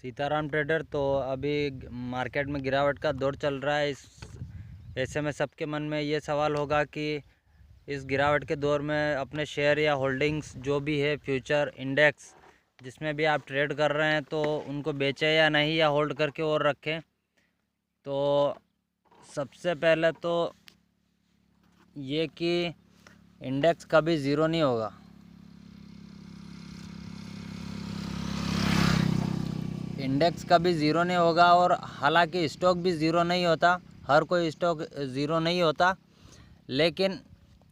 Sitaram trader. तो अभी market में गिरावट का दौर चल रहा है। ऐसे में सबके मन में ये सवाल होगा कि इस गिरावट के दौर में अपने शेयर या होल्डिंग्स जो भी है, फ्यूचर इंडेक्स जिसमें भी आप ट्रेड कर रहे हैं, तो उनको बेचें या नहीं, या होल्ड करके और रखें। तो सबसे पहले तो ये कि इंडेक्स कभी ज़ीरो नहीं होगा। इंडेक्स कभी ज़ीरो नहीं होगा, और हालांकि स्टॉक भी ज़ीरो नहीं होता, हर कोई स्टॉक ज़ीरो नहीं होता। लेकिन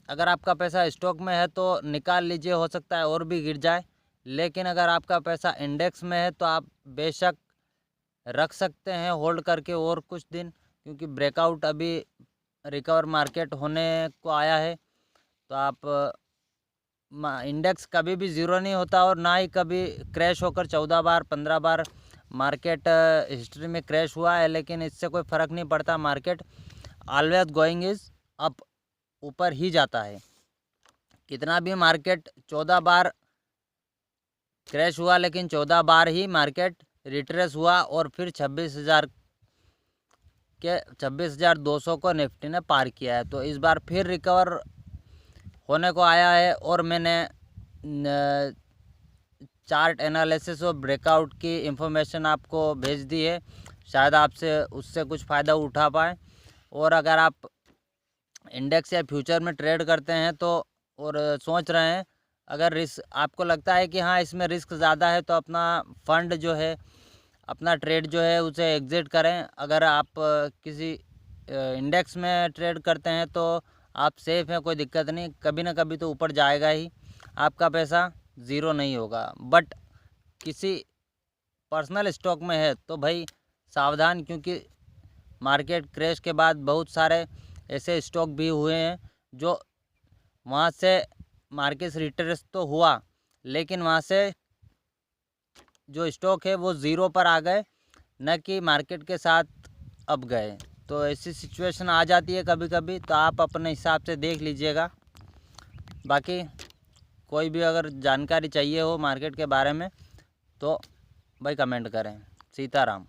अगर आपका पैसा स्टॉक में है तो निकाल लीजिए, हो सकता है और भी गिर जाए। लेकिन अगर आपका पैसा इंडेक्स में है तो आप बेशक रख सकते हैं होल्ड करके और कुछ दिन, क्योंकि ब्रेकआउट अभी रिकवर मार्केट होने को आया है। तो आप इंडेक्स कभी भी ज़ीरो नहीं होता, और ना ही कभी क्रैश होकर 14 बार 15 बार मार्केट हिस्ट्री में क्रैश हुआ है। लेकिन इससे कोई फ़र्क नहीं पड़ता, market always going is up, ऊपर ही जाता है। कितना भी मार्केट 14 बार क्रैश हुआ, लेकिन 14 बार ही मार्केट रिट्रेस हुआ, और फिर 26,200 को निफ्टी ने पार किया है। तो इस बार फिर रिकवर होने को आया है, और मैंने चार्ट एनालिसिस और ब्रेकआउट की इंफॉर्मेशन आपको भेज दी है, शायद आपसे उससे कुछ फ़ायदा उठा पाए। और अगर आप इंडेक्स या फ्यूचर में ट्रेड करते हैं तो और सोच रहे हैं, अगर रिस्क आपको लगता है कि हाँ इसमें रिस्क ज़्यादा है, तो अपना फंड जो है, अपना ट्रेड जो है उसे एग्ज़िट करें। अगर आप किसी इंडेक्स में ट्रेड करते हैं तो आप सेफ़ हैं, कोई दिक्कत नहीं, कभी ना कभी तो ऊपर जाएगा ही, आपका पैसा ज़ीरो नहीं होगा। बट किसी पर्सनल स्टॉक में है तो भाई सावधान, क्योंकि मार्केट क्रैश के बाद बहुत सारे ऐसे स्टॉक भी हुए हैं जो वहाँ से मार्केट रिट्रेस तो हुआ, लेकिन वहाँ से जो स्टॉक है वो ज़ीरो पर आ गए, न कि मार्केट के साथ अब गए। तो ऐसी सिचुएशन आ जाती है कभी कभी, तो आप अपने हिसाब से देख लीजिएगा। बाकी कोई भी अगर जानकारी चाहिए हो मार्केट के बारे में तो भाई कमेंट करें। सीताराम।